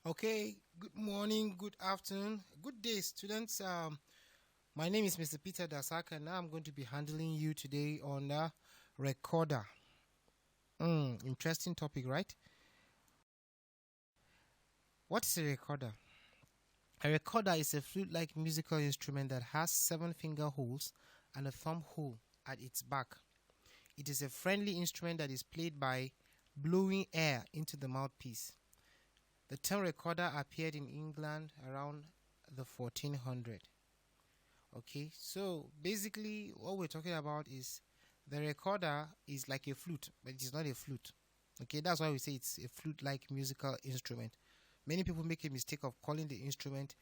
Okay, good morning, good afternoon, good day, students. My name is Mr. Peter Dassah, and now I'm going to be handling you today on recorder. Interesting topic, right? What is a recorder? A recorder is a flute-like musical instrument that has 7 finger holes and a thumb hole at its back. It is a friendly instrument that is played by blowing air into the mouthpiece. The term recorder appeared in England around the 1400s. Okay, so basically what we're talking about is the recorder is like a flute, but it is not a flute. Okay, that's why we say it's a flute-like musical instrument. Many people make a mistake of calling the instrument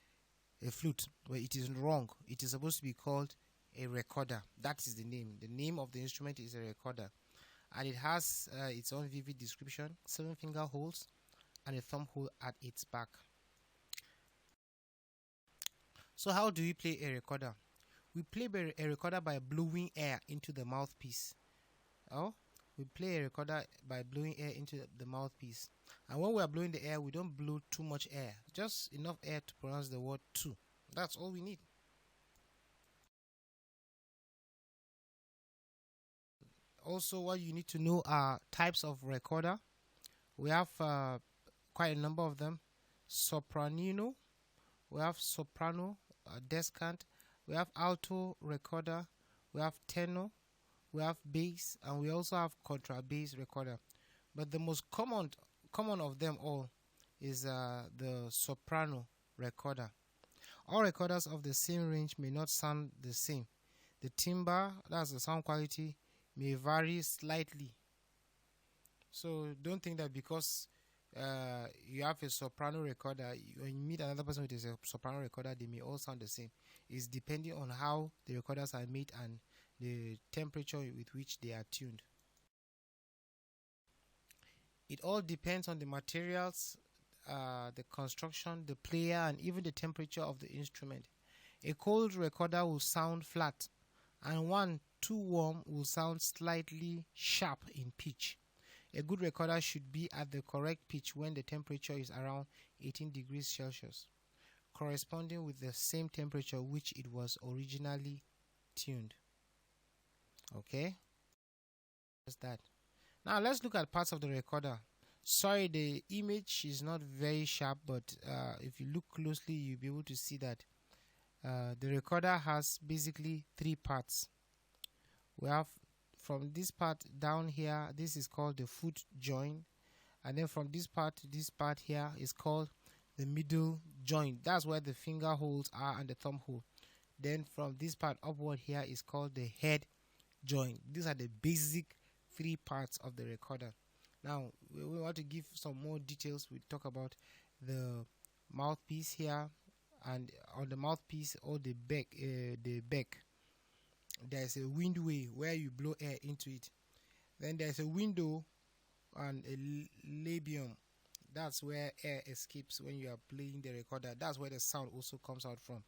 a flute, but it is wrong. It is supposed to be called a recorder. That is the name. The name of the instrument is a recorder, and it has its own vivid description: 7 finger holes and a thumb hole at its back. So how do we play a recorder? We play a recorder by blowing air into the mouthpiece. Oh, we play a recorder by blowing air into the mouthpiece. And when we are blowing the air, we don't blow too much air. Just enough air to pronounce the word two. That's all we need. Also, what you need to know are types of recorder. We have quite a number of them. Sopranino, we have soprano, descant, we have alto recorder, we have tenor, we have bass, and we also have contrabass recorder. But the most common of them all is the soprano recorder. All recorders of the same range may not sound the same. The timbre, that's the sound quality, may vary slightly. So don't think that because you have a soprano recorder, when you meet another person with a soprano recorder, they may all sound the same. It's depending on how the recorders are made and the temperature with which they are tuned. It all depends on the materials, the construction, the player, and even the temperature of the instrument. A cold recorder will sound flat, and one too warm will sound slightly sharp in pitch. A good recorder should be at the correct pitch when the temperature is around 18 degrees Celsius, corresponding with the same temperature which it was originally tuned. Okay, just that. Now let's look at parts of the recorder. Sorry, the image is not very sharp, but if you look closely, you'll be able to see that the recorder has basically 3 parts. We have from this part down here, this is called the foot joint, and then from this part to this part here is called the middle joint. That's where the finger holes are and the thumb hole. Then from this part upward here is called the head joint. These are the basic 3 parts of the recorder. Now we want to give some more details. We talk about the mouthpiece here, and on the mouthpiece or the back, there's a windway where you blow air into it. Then there's a window and a labium. That's where air escapes when you are playing the recorder. That's where the sound also comes out from.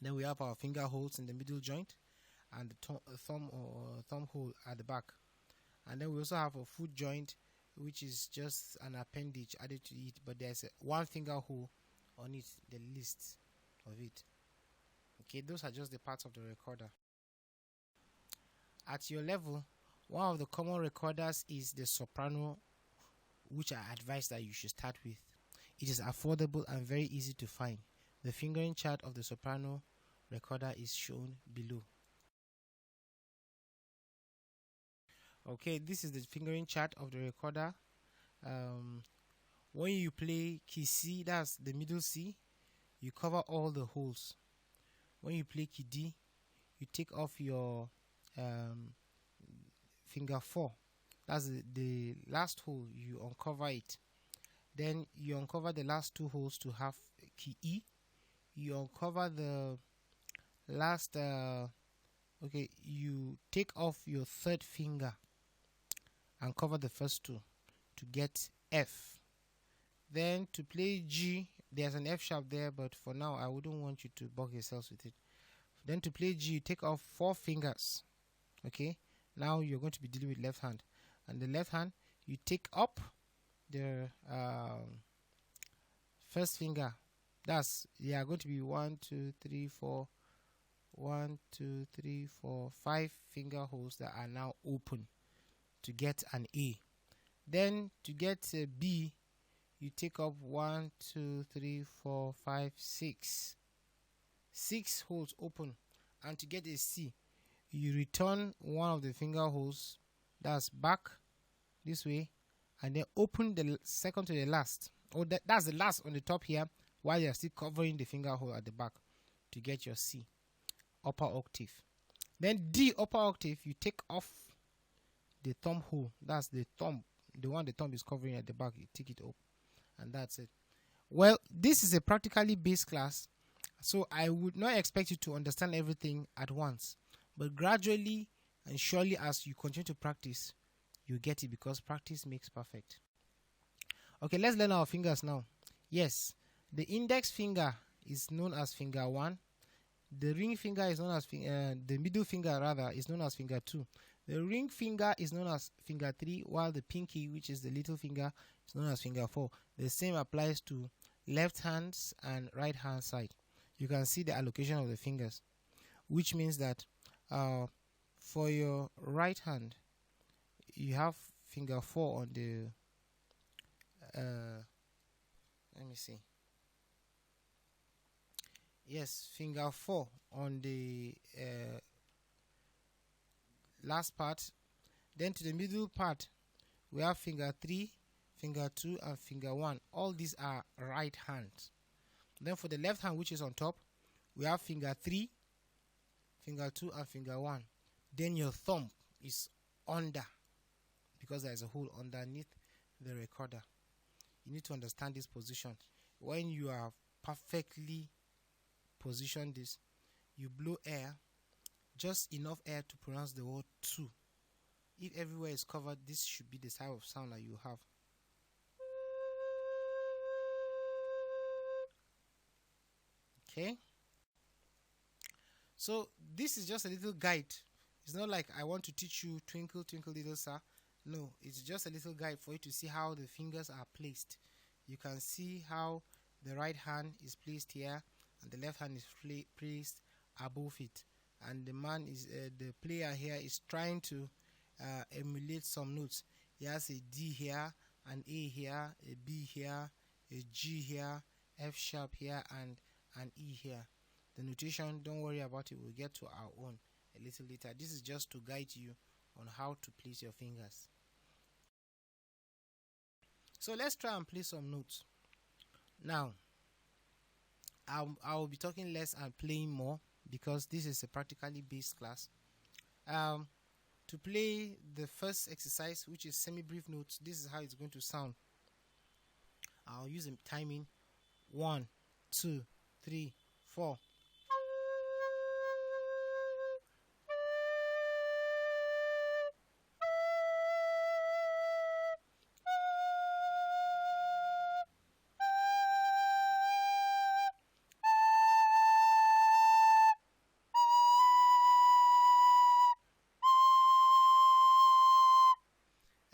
Then we have our finger holes in the middle joint and the thumb hole at the back. And then we also have a foot joint, which is just an appendage added to it, but there's one finger hole on it, the least of it. Okay, those are just the parts of the recorder. At your level, one of the common recorders is the soprano, which I advise that you should start with. It is affordable and very easy to find. The fingering chart of the soprano recorder is shown below. Okay, this is the fingering chart of the recorder. When you play key C, that's the middle C, you cover all the holes. When you play key D, you take off your finger 4. That's the last hole, you uncover it. Then you uncover the last 2 holes to have key E. You uncover the last okay, you take off your 3rd finger and cover the first 2 to get F. Then to play G, there's an F sharp there, but for now I wouldn't want you to bug yourselves with it. Then to play G, you take off 4 fingers. Okay, now you're going to be dealing with left hand, and the left hand you take up the first finger. They are going to be 1, 2, 3, 4. 1, 2, 3, 4, 5 finger holes that are now open to get an A. Then to get a B, you take up 1, 2, 3, 4, 5, 6. 6 holes open. And to get a C, you return one of the finger holes, that's back this way, and then open the second to the last. That's the last on the top here, while you're still covering the finger hole at the back to get your C, upper octave. Then D, upper octave, you take off the thumb hole. That's the thumb, the one the thumb is covering at the back. You take it up, and that's it. Well, this is a practically based class, so I would not expect you to understand everything at once, but gradually and surely as you continue to practice, you get it, because practice makes perfect. Okay, let's learn our fingers now. Yes, the index finger is known as finger 1. The ring finger is known as the middle finger rather is known as finger 2. The ring finger is known as finger 3, while the pinky, which is the little finger, is known as finger 4. The same applies to left hands and right hand side. You can see the allocation of the fingers, which means that for your right hand, you have finger 4 on the let me see. Yes, finger 4 on the last part. Then to the middle part, we have finger 3, finger 2, and finger 1. All these are right hands. Then for the left hand, which is on top, we have finger 3, finger 2, and finger 1. Then your thumb is under, because there is a hole underneath the recorder. You need to understand this position. When you are perfectly positioned this, you blow air, just enough air to pronounce the word 2. If everywhere is covered, this should be the type of sound that you have. Okay, so this is just a little guide. It's not like I want to teach you twinkle twinkle little star. No, it's just a little guide for you to see how the fingers are placed. You can see how the right hand is placed here and the left hand is placed above it, and the man is the player here is trying to emulate some notes. He has a D here, an A here, a B here, a G here, F sharp here, and an E here. The notation, don't worry about it, we'll get to our own a little later. This is just to guide you on how to place your fingers. So let's try and play some notes. Now, I will be talking less and playing more, because this is a practically based class. To play the first exercise, which is semi-brief notes, this is how it's going to sound. I'll use a timing. 1, 2, 3, 4.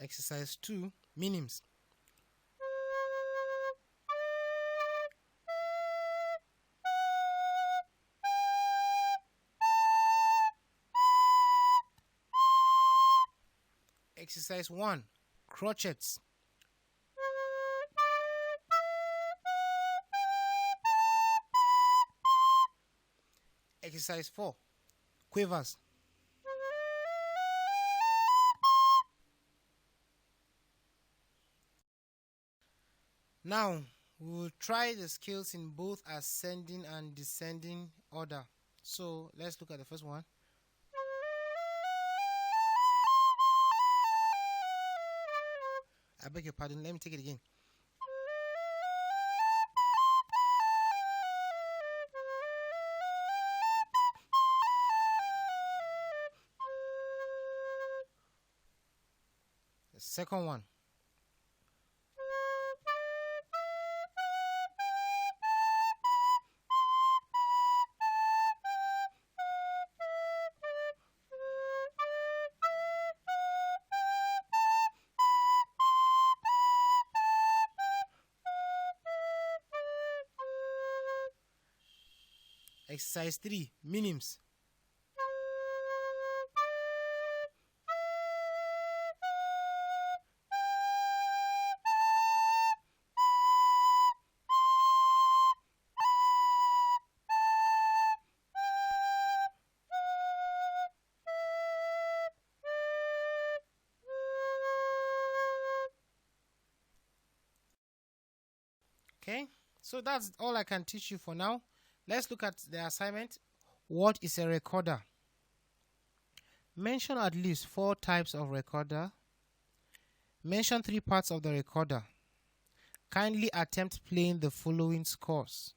Exercise 2, minims. Exercise 1, crotchets. Exercise 4, quavers. Now, we will try the scales in both ascending and descending order. So, let's look at the first one. I beg your pardon, let me take it again. The second one. Exercise 3. Minims. Okay, so that's all I can teach you for now. Let's look at the assignment. What is a recorder? Mention at least 4 types of recorder. Mention 3 parts of the recorder. Kindly attempt playing the following scores.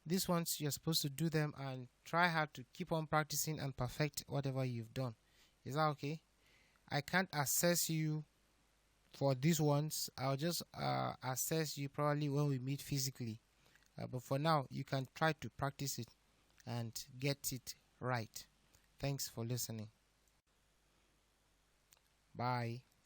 These ones you're supposed to do them and try hard to keep on practicing and perfect whatever you've done. Is that okay? I can't assess you for these ones. I'll just assess you probably when we meet physically. But for now, you can try to practice it and get it right. Thanks for listening. Bye.